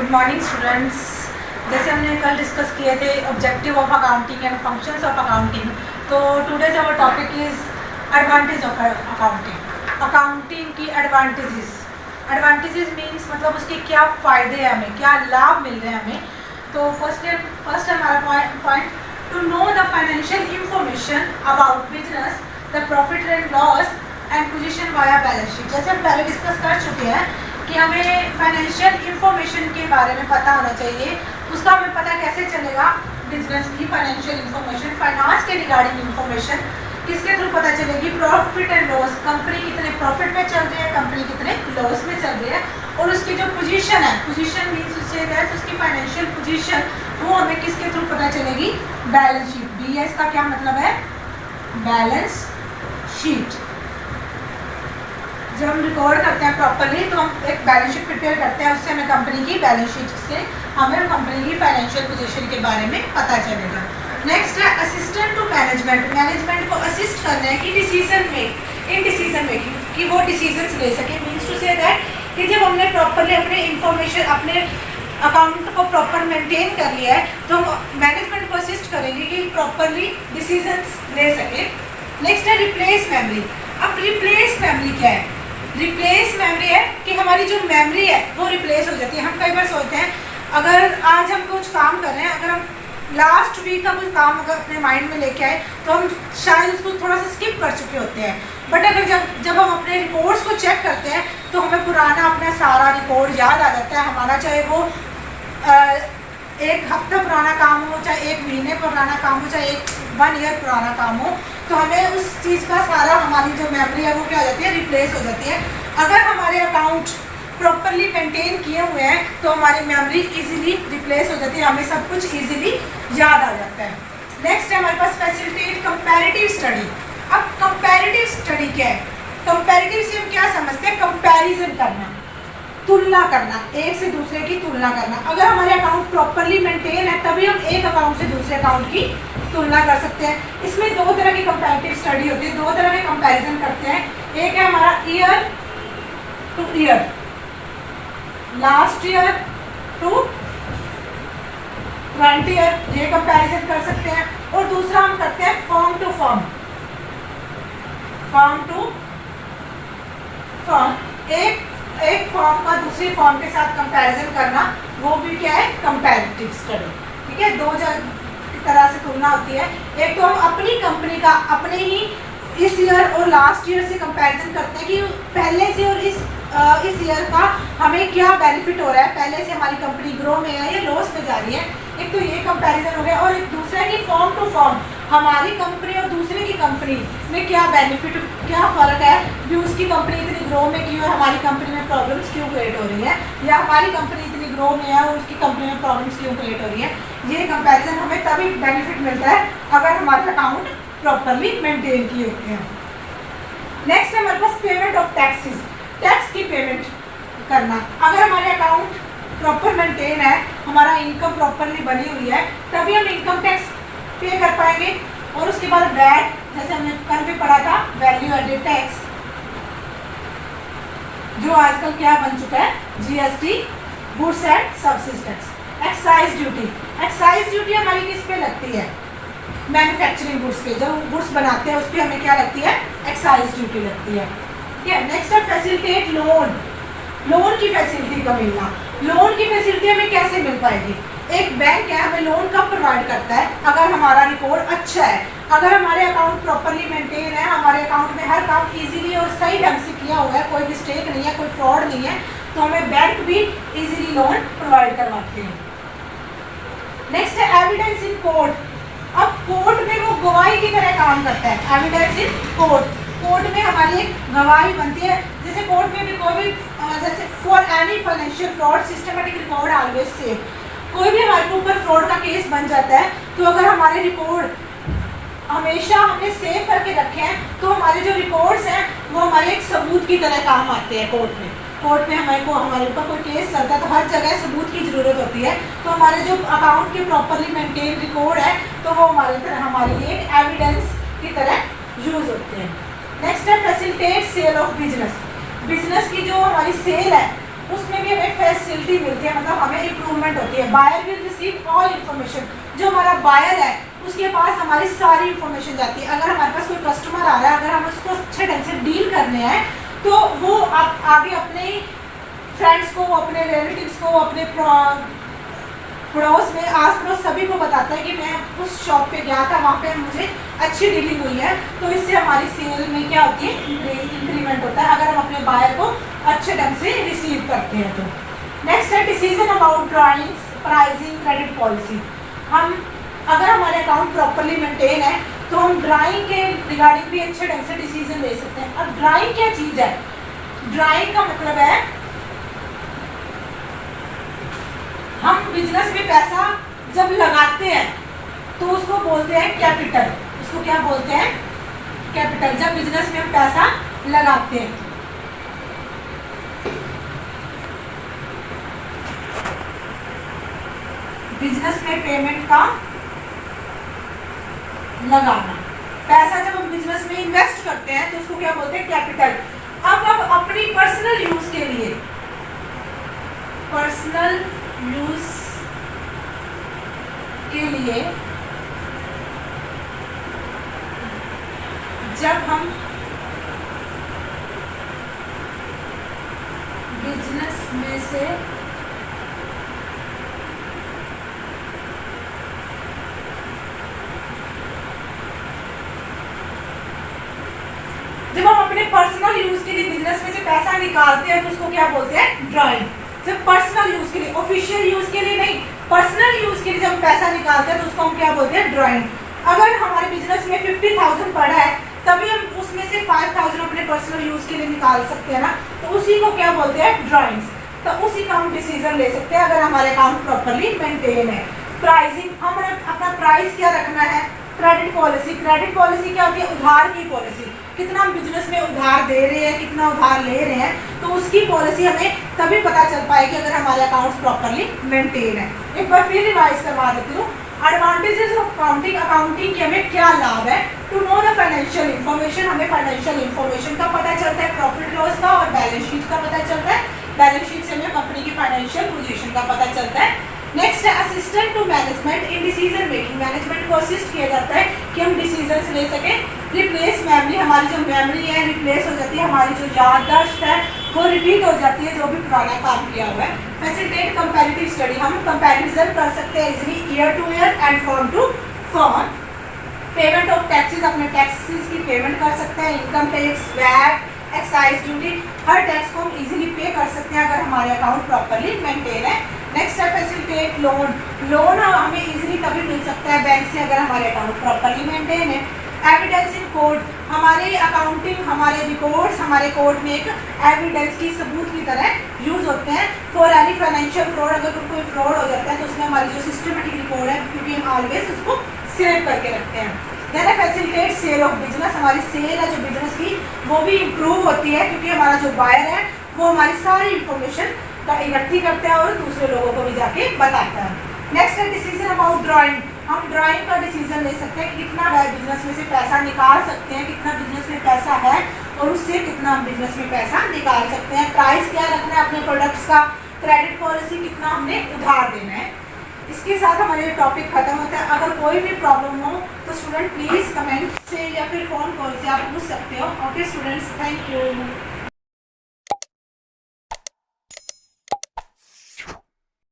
Good morning students. जैसे हमने कल डिस्कस किए थे objective of accounting and functions of accounting, तो today's our topic is advantage of accounting. Accounting की एडवांटेजेस मीन्स मतलब उसके क्या फ़ायदे हैं, हमें क्या लाभ मिल रहे हैं हमें। तो फर्स्ट हमारा point to know the financial information about business, the profit and loss and position via balance sheet. जैसे हम पहले डिस्कस कर चुके हैं कि हमें फाइनेंशियल इंफॉर्मेशन के बारे में पता होना चाहिए। उसका हमें पता कैसे चलेगा? बिजनेस की फाइनेंशियल इंफॉर्मेशन, फाइनेंस के रिगार्डिंग इंफॉर्मेशन किसके थ्रू पता चलेगी? प्रॉफिट एंड लॉस, कंपनी कितने प्रॉफिट में चल रही है, कंपनी कितने लॉस में चल रही है, और उसकी जो पोजीशन है, पोजीशन मीन्स उसकी फाइनेंशियल पोजीशन, वो हमें किसके थ्रू पता चलेगी? Balance sheet. BS का क्या मतलब है? Balance sheet. जब हम रिकॉर्ड करते हैं प्रॉपरली तो हम एक बैलेंस शीट प्रिपेयर करते हैं, उससे हमें कंपनी की बैलेंस शीट से हमें कंपनी की फाइनेंशियल पोजीशन के बारे में पता चलेगा। नेक्स्ट है असिस्टेंट टू मैनेजमेंट। मैनेजमेंट को असिस्ट करना है कि इन डिसीजन मेकिंग कि वो डिसीजंस ले सके। मीन्स टू से दैट कि जब हमने प्रॉपरली अपने इंफॉर्मेशन, अपने अकाउंट को प्रॉपर मेंटेन कर लिया है तो मैनेजमेंट को असिस्ट करेंगे कि प्रॉपरली डिसीजंस ले सके। नेक्स्ट है रिप्लेस मेमोरी। अब रिप्लेस मेमोरी क्या है? रिप्लेस मेमोरी है कि हमारी जो मेमोरी है वो रिप्लेस हो जाती है। हम कई बार सोचते हैं अगर आज हम कुछ काम कर रहे हैं, अगर हम लास्ट वीक का कुछ काम अगर अपने माइंड में लेके आए तो हम शायद उसको थोड़ा सा स्किप कर चुके होते हैं। बट अगर जब हम अपने रिकॉर्ड्स को चेक करते हैं तो हमें पुराना अपना सारा रिकॉर्ड याद आ जाता है हमारा, चाहे वो एक हफ्ता पुराना काम हो, चाहे एक महीने पुराना काम हो, चाहे 1 ईयर पुराना काम हो, तो हमें उस चीज़ का सारा, हमारी जो मेमोरी है वो क्या हो जाती है? रिप्लेस हो जाती है। अगर हमारे अकाउंट प्रॉपरली मेंटेन किए हुए हैं तो हमारी मेमोरी इजीली रिप्लेस हो जाती है, हमें सब कुछ इजीली याद आ जाता है। नेक्स्ट है हमारे पास फैसिलिटेट कंपैरेटिव स्टडी। अब कंपैरेटिव स्टडी क्या है? कंपैरेटिव से हम क्या समझते हैं? कंपैरिजन करना, तुलना करना, एक से दूसरे की तुलना करना। अगर हमारे अकाउंट प्रॉपरली मेंटेन है तभी हम एक अकाउंट से दूसरे अकाउंट की तुलना कर सकते हैं। इसमें 2 तरह की कंपैरेटिव स्टडी होती है, 2 तरह के कंपैरिजन करते हैं। एक है हमारा year to year, last year to current year, ये कंपैरिजन कर सकते हैं। और दूसरा हम करते हैं firm to firm, firm to firm. एक फर्म का दूसरी फर्म के साथ कंपैरिजन करना, वो भी क्या है? Comparative study. ठीक है, 2 तरह से तुलना होती है। एक तो हम अपनी कंपनी का अपने ही इस ईयर और लास्ट ईयर से कंपैरिजन करते हैं कि पहले से और इस ईयर का हमें क्या बेनिफिट हो रहा है, पहले से हमारी कंपनी ग्रो में है या लॉस में जा रही है। एक तो ये कंपैरिजन हो गया, और एक दूसरा है कि फॉर्म टू फॉर्म, हमारी कंपनी और दूसरे की कंपनी में क्या बेनिफिट, क्या फ़र्क है कि उसकी कंपनी इतनी ग्रो में क्यों है, हमारी कंपनी में प्रॉब्लम्स क्यों क्रिएट हो रही है, या हमारी कंपनी इतनी ग्रो में है और उसकी कंपनी में प्रॉब्लम्स क्यों क्रिएट हो रही है। ये कंपैरिजन हमें तभी बेनिफिट मिलता है अगर हमारे अकाउंट प्रॉपरली मेंटेन किए होते हैं। नेक्स्ट है हमारे पास पेमेंट ऑफ टैक्सेस। टैक्स की पेमेंट करना। अगर हमारे अकाउंट प्रॉपर मेंटेन है, हमारा इनकम प्रॉपरली बनी हुई है, तभी हम इनकम टैक्स पे कर पाएंगे। और उसके बाद वैट, जैसे हमने कल भी पढ़ा था, वैल्यू एडेड टैक्स, जो आजकल क्या बन चुका है? GST, goods and services tax. Excise duty, excise duty हमारी किस पे लगती है? मैन्युफैक्चरिंग गुड्स पे, जब गुड्स बनाते हैं उस पर हमें क्या लगती है? एक्साइज ड्यूटी लगती है। ठीक है, नेक्स्ट है फैसिलिटेट लोन। लोन की फैसिलिटी का मिलना। लोन की फैसिलिटी हमें कैसे मिल पाएगी? एक बैंक है, हमें लोन कब प्रोवाइड करता है? अगर हमारा रिकॉर्ड अच्छा है, अगर हमारे अकाउंट प्रॉपरली मेंटेन है, हमारे अकाउंट में हर काम इजीली और सही ढंग से किया हुआ है, कोई मिस्टेक नहीं है, कोई फ्रॉड नहीं है, तो हमें बैंक भी इजीली लोन प्रोवाइड करवाते हैं। नेक्स्ट है एविडेंस इन कोर्ट। अब कोर्ट में वो गवाही की तरह काम करता है। एविडेंस इन कोर्ट, कोर्ट में हमारी एक गवाही बनती है। जैसे कोर्ट में भी कोई भी, जैसे for any financial fraud systematic record always save, कोई भी हमारे ऊपर फ्रॉड का केस बन जाता है तो अगर हमारे रिकॉर्ड हमेशा हमने सेव करके रखे हैं तो हमारे जो रिकॉर्ड्स हैं वो हमारे एक सबूत की तरह काम आते हैं कोर्ट में। कोर्ट में हमारे ऊपर कोई केस चलता है तो हर जगह सबूत की ज़रूरत होती है, तो हमारे जो अकाउंट के प्रॉपरली मेंटेन रिकॉर्ड है तो वो हमारे लिए एविडेंस की तरह यूज़ होते हैं। नेक्स्ट है facilitate sale of business. Business की जो हमारी सेल है उसमें भी हमें फैसिलिटी मिलती है, मतलब हमें इम्प्रूवमेंट होती है। Buyer will receive all information, जो हमारा बायर है उसके पास हमारी सारी इन्फॉर्मेशन जाती है। अगर हमारे पास कोई कस्टमर आ रहा है, अगर हम उसको अच्छे ढंग से डील करने हैं तो वो आगे अपने फ्रेंड्स को, अपने रिलेटिव्स को, अपने पड़ोस में, आस पड़ोस सभी को बताता है कि मैं उस शॉप पे गया था, वहाँ पे मुझे अच्छी डीलिंग हुई है। तो इससे हमारी सेल में क्या होती है, इंक्रीमेंट होता है, अगर हम अपने बायर को अच्छे ढंग से रिसीव करते हैं तो। नेक्स्ट है decision about drawings, pricing, credit policy. हम अगर हमारे अकाउंट प्रॉपरली मेंटेन है तो हम ड्राइंग के रिगार्डिंग भी अच्छे ढंग से डिसीजन ले सकते हैं। अब ड्राइंग क्या चीज़ है? ड्राइंग का मतलब है हम बिजनेस में पैसा जब लगाते हैं तो उसको बोलते हैं कैपिटल। उसको क्या बोलते हैं? कैपिटल। जब बिजनेस में हम पैसा लगाते हैं, बिजनेस में पेमेंट का लगाना, पैसा जब हम बिजनेस में इन्वेस्ट करते हैं तो उसको क्या बोलते हैं? कैपिटल। अब अपनी पर्सनल यूज के लिए, पर्सनल यूज के लिए जब हम बिजनेस में से जब हम अपने पर्सनल यूज के लिए बिजनेस में से पैसा निकालते हैं तो उसको क्या बोलते हैं? ड्राइंग। जब पर्सनल यूज के लिए, ऑफिशियल यूज के लिए नहीं, पर्सनल यूज के लिए जब पैसा निकालते हैं तो उसको हम क्या बोलते हैं? ड्राइंग। अगर हमारे बिजनेस में 50,000 पड़ा है तभी हम उसमें से 5,000 अपने पर्सनल यूज के लिए निकाल सकते हैं ना, तो उसी को क्या बोलते हैं? ड्राइंग्स। तो उसी का हम डिसीजन ले सकते हैं अगर हमारे अकाउंट प्रॉपरली मेंटेन है। प्राइसिंग, हमें अपना प्राइस क्या रखना है? Credit policy. क्रेडिट पॉलिसी क्या होती है? उधार की पॉलिसी। कितना हम बिजनेस में उधार दे रहे हैं, कितना उधार ले रहे हैं, तो उसकी पॉलिसी हमें तभी पता चल पाएगी अगर हमारे अकाउंट्स प्रॉपरली मेंटेन है। एक बार फिर रिवाइज करवा देती हूँ। एडवांटेजेस ऑफ अकाउंटिंग, अकाउंटिंग के हमें क्या लाभ है? To know the financial information, हमें फाइनेंशियल इन्फॉर्मेशन का पता चलता है, प्रॉफिट लॉस का और बैलेंस शीट का पता चलता है। बैलेंस शीट से हमें कंपनी की फाइनेंशियल पोजीशन का पता चलता है। नेक्स्ट है assistant to management in decision making. Management को असिस्ट किया जाता है कि हम डिसीजंस ले सकें। रिप्लेस मेमोरी, हमारी जो मेमोरी है रिप्लेस हो जाती है, हमारी जो याददाश्त है वो रिपीट हो जाती है जो भी पुराना काम किया हुआ है। फैसिलिटेट कंपैरेटिव स्टडी, हम कंपैरिजन कर सकते हैं easily year to year and form to form. Payment of taxes, अपने टैक्सेस की पेमेंट कर सकते हैं। Income tax, VAT, excise duty, हर टैक्स को हम इजीली पे कर सकते हैं अगर हमारे अकाउंट प्रॉपरली मेंटेन है। नेक्स्ट है फैसिलिटेट लोन। लोन हमें इजीली तभी मिल सकता है बैंक से अगर हमारे अकाउंट प्रॉपरली मेंटेन है। एविडेंस इन कोर्ट, हमारे अकाउंटिंग, हमारे रिपोर्ट्स हमारे कोर्ट में एक एविडेंस की सबूत की तरह यूज होते हैं। फॉर एनी फाइनेंशियल फ्रॉड, अगर कोई फ्रॉड हो जाता है तो उसमें हमारी जो सिस्टमेटिक रिकॉर्ड है, क्योंकि हम ऑलवेज उसको सेव करके रखते हैं। देन है फैसिलिटेट सेल ऑफ बिजनेस, हमारी सेल है जो बिजनेस की वो भी इम्प्रूव होती है क्योंकि हमारा जो बायर है वो हमारी सारी इंफॉर्मेशन का इकट्ठी करता है और दूसरे लोगों को भी जाके बताता है। नेक्स्ट है डिसीजन अबाउट ड्राइंग। हम ड्राइंग का डिसीजन ले सकते हैं कि कितना बिजनेस में से पैसा निकाल सकते हैं, कितना बिजनेस में पैसा है और उससे कितना हम बिजनेस में पैसा निकाल सकते हैं। प्राइस क्या रखना है अपने प्रोडक्ट्स का, क्रेडिट पॉलिसी कितना हमने उधार देना है। इसके साथ हमारे टॉपिक खत्म होता है। अगर कोई भी प्रॉब्लम हो तो स्टूडेंट प्लीज़ कमेंट से या फिर फ़ोन कॉल से आप पूछ सकते हो। Okay students, thank you.